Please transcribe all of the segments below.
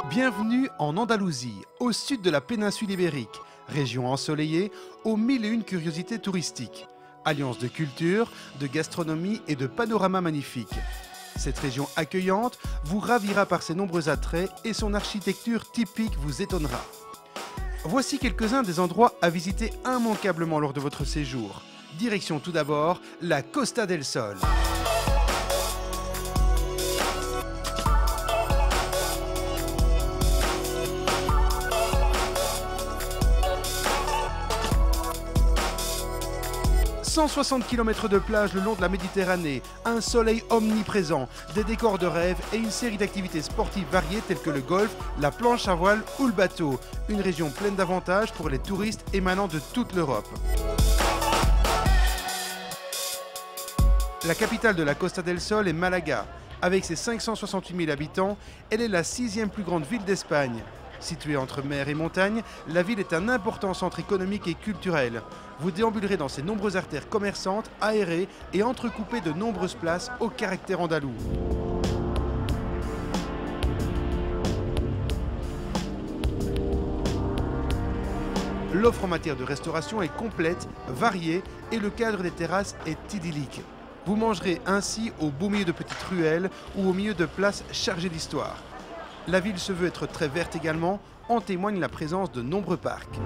Bienvenue en Andalousie, au sud de la péninsule ibérique, région ensoleillée aux 1001 curiosités touristiques. Alliance de culture, de gastronomie et de panoramas magnifiques. Cette région accueillante vous ravira par ses nombreux attraits et son architecture typique vous étonnera. Voici quelques-uns des endroits à visiter immanquablement lors de votre séjour. Direction tout d'abord la Costa del Sol. 160 km de plage le long de la Méditerranée, un soleil omniprésent, des décors de rêve et une série d'activités sportives variées telles que le golf, la planche à voile ou le bateau. Une région pleine d'avantages pour les touristes émanant de toute l'Europe. La capitale de la Costa del Sol est Malaga. Avec ses 568 000 habitants, elle est la 6e plus grande ville d'Espagne. Située entre mer et montagne, la ville est un important centre économique et culturel. Vous déambulerez dans ses nombreuses artères commerçantes, aérées et entrecoupées de nombreuses places au caractère andalou. L'offre en matière de restauration est complète, variée et le cadre des terrasses est idyllique. Vous mangerez ainsi au beau milieu de petites ruelles ou au milieu de places chargées d'histoire. La ville se veut être très verte également, en témoigne la présence de nombreux parcs.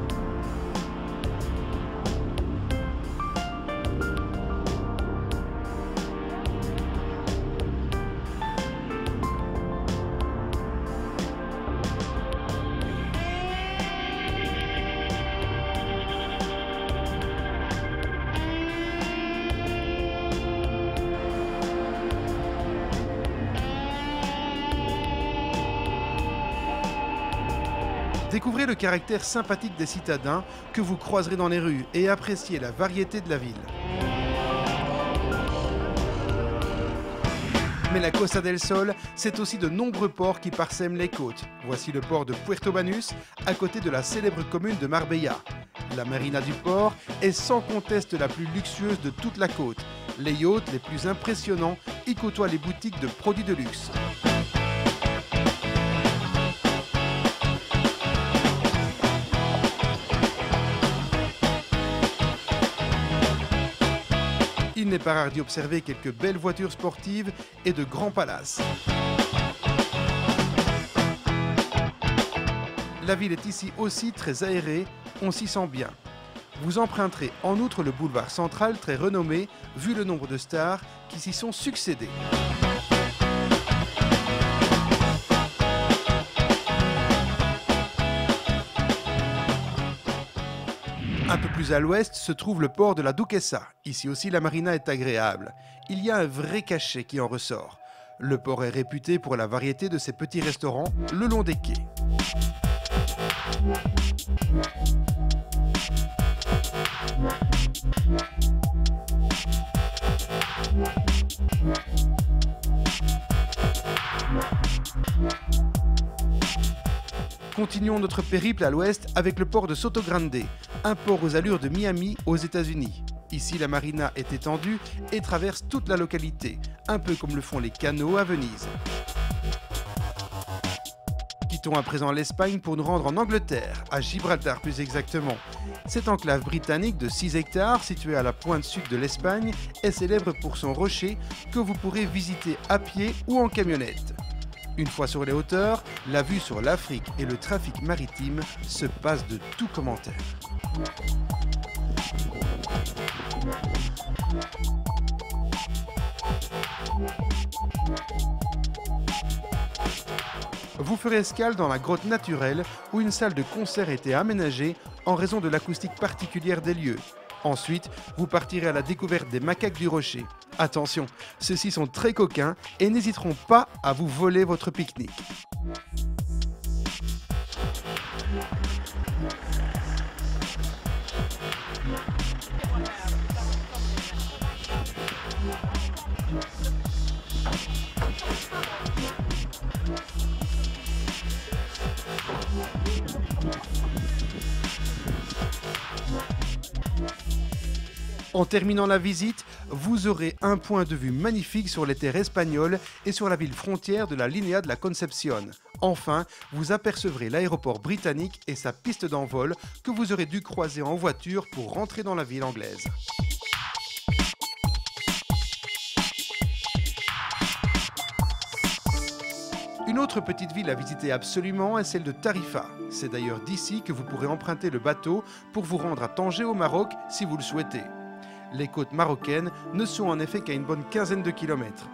Découvrez le caractère sympathique des citadins que vous croiserez dans les rues et appréciez la variété de la ville. Mais la Costa del Sol, c'est aussi de nombreux ports qui parsèment les côtes. Voici le port de Puerto Banús, à côté de la célèbre commune de Marbella. La marina du port est sans conteste la plus luxueuse de toute la côte. Les yachts les plus impressionnants y côtoient les boutiques de produits de luxe. Il n'est pas rare d'y observer quelques belles voitures sportives et de grands palaces. La ville est ici aussi très aérée, on s'y sent bien. Vous emprunterez en outre le boulevard central très renommé, vu le nombre de stars qui s'y sont succédés. Un peu plus à l'ouest se trouve le port de la Duquesa. Ici aussi, la marina est agréable. Il y a un vrai cachet qui en ressort. Le port est réputé pour la variété de ses petits restaurants le long des quais. Continuons notre périple à l'ouest avec le port de Soto Grande, un port aux allures de Miami aux États-Unis. Ici, la marina est étendue et traverse toute la localité, un peu comme le font les canaux à Venise. Quittons à présent l'Espagne pour nous rendre en Angleterre, à Gibraltar plus exactement. Cette enclave britannique de 6 hectares, située à la pointe sud de l'Espagne, est célèbre pour son rocher que vous pourrez visiter à pied ou en camionnette. Une fois sur les hauteurs, la vue sur l'Afrique et le trafic maritime se passe de tout commentaire. Vous ferez escale dans la grotte naturelle où une salle de concert a été aménagée en raison de l'acoustique particulière des lieux. Ensuite, vous partirez à la découverte des macaques du rocher. Attention, ceux-ci sont très coquins et n'hésiteront pas à vous voler votre pique-nique. En terminant la visite, vous aurez un point de vue magnifique sur les terres espagnoles et sur la ville frontière de la Línea de la Concepción. Enfin, vous apercevrez l'aéroport britannique et sa piste d'envol que vous aurez dû croiser en voiture pour rentrer dans la ville anglaise. Une autre petite ville à visiter absolument est celle de Tarifa. C'est d'ailleurs d'ici que vous pourrez emprunter le bateau pour vous rendre à Tanger au Maroc si vous le souhaitez. Les côtes marocaines ne sont en effet qu'à une bonne quinzaine de kilomètres.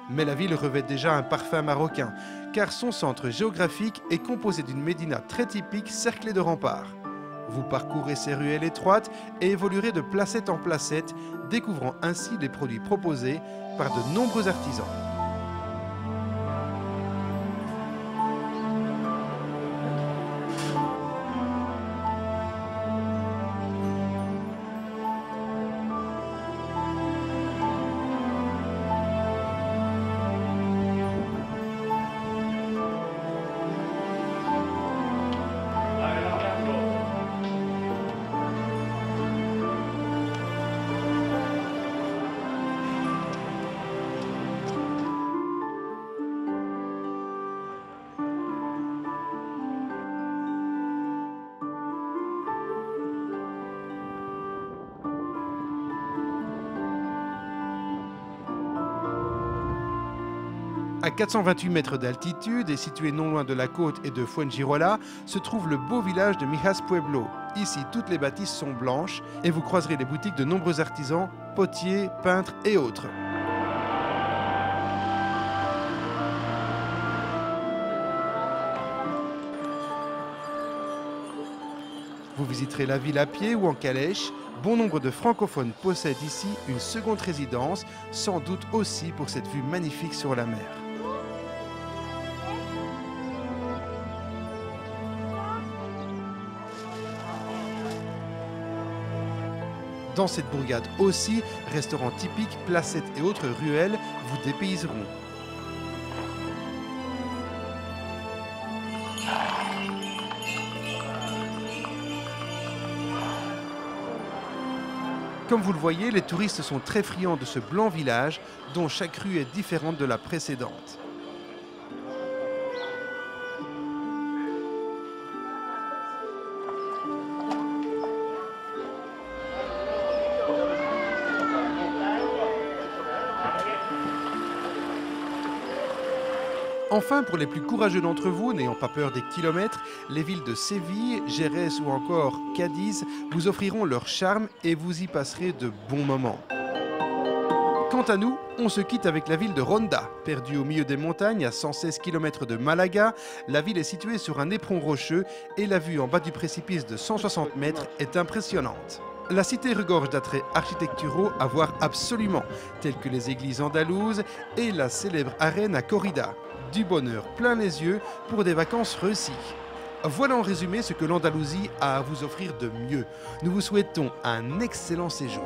Mais la ville revêt déjà un parfum marocain, car son centre géographique est composé d'une médina très typique cerclée de remparts. Vous parcourrez ces ruelles étroites et évoluerez de placette en placette, découvrant ainsi les produits proposés par de nombreux artisans. À 428 mètres d'altitude et situé non loin de la côte et de Fuengirola, se trouve le beau village de Mijas Pueblo. Ici, toutes les bâtisses sont blanches et vous croiserez les boutiques de nombreux artisans, potiers, peintres et autres. Vous visiterez la ville à pied ou en calèche. Bon nombre de francophones possèdent ici une seconde résidence, sans doute aussi pour cette vue magnifique sur la mer. Dans cette bourgade aussi, restaurants typiques, placettes et autres ruelles vous dépayseront. Comme vous le voyez, les touristes sont très friands de ce blanc village dont chaque rue est différente de la précédente. Enfin, pour les plus courageux d'entre vous, n'ayant pas peur des kilomètres, les villes de Séville, Gérès ou encore Cadiz vous offriront leur charme et vous y passerez de bons moments. Quant à nous, on se quitte avec la ville de Ronda. Perdue au milieu des montagnes à 116 km de Malaga, la ville est située sur un éperon rocheux et la vue en bas du précipice de 160 mètres est impressionnante. La cité regorge d'attraits architecturaux à voir absolument, tels que les églises andalouses et la célèbre arène à corrida. Du bonheur plein les yeux pour des vacances réussies. Voilà en résumé ce que l'Andalousie a à vous offrir de mieux. Nous vous souhaitons un excellent séjour.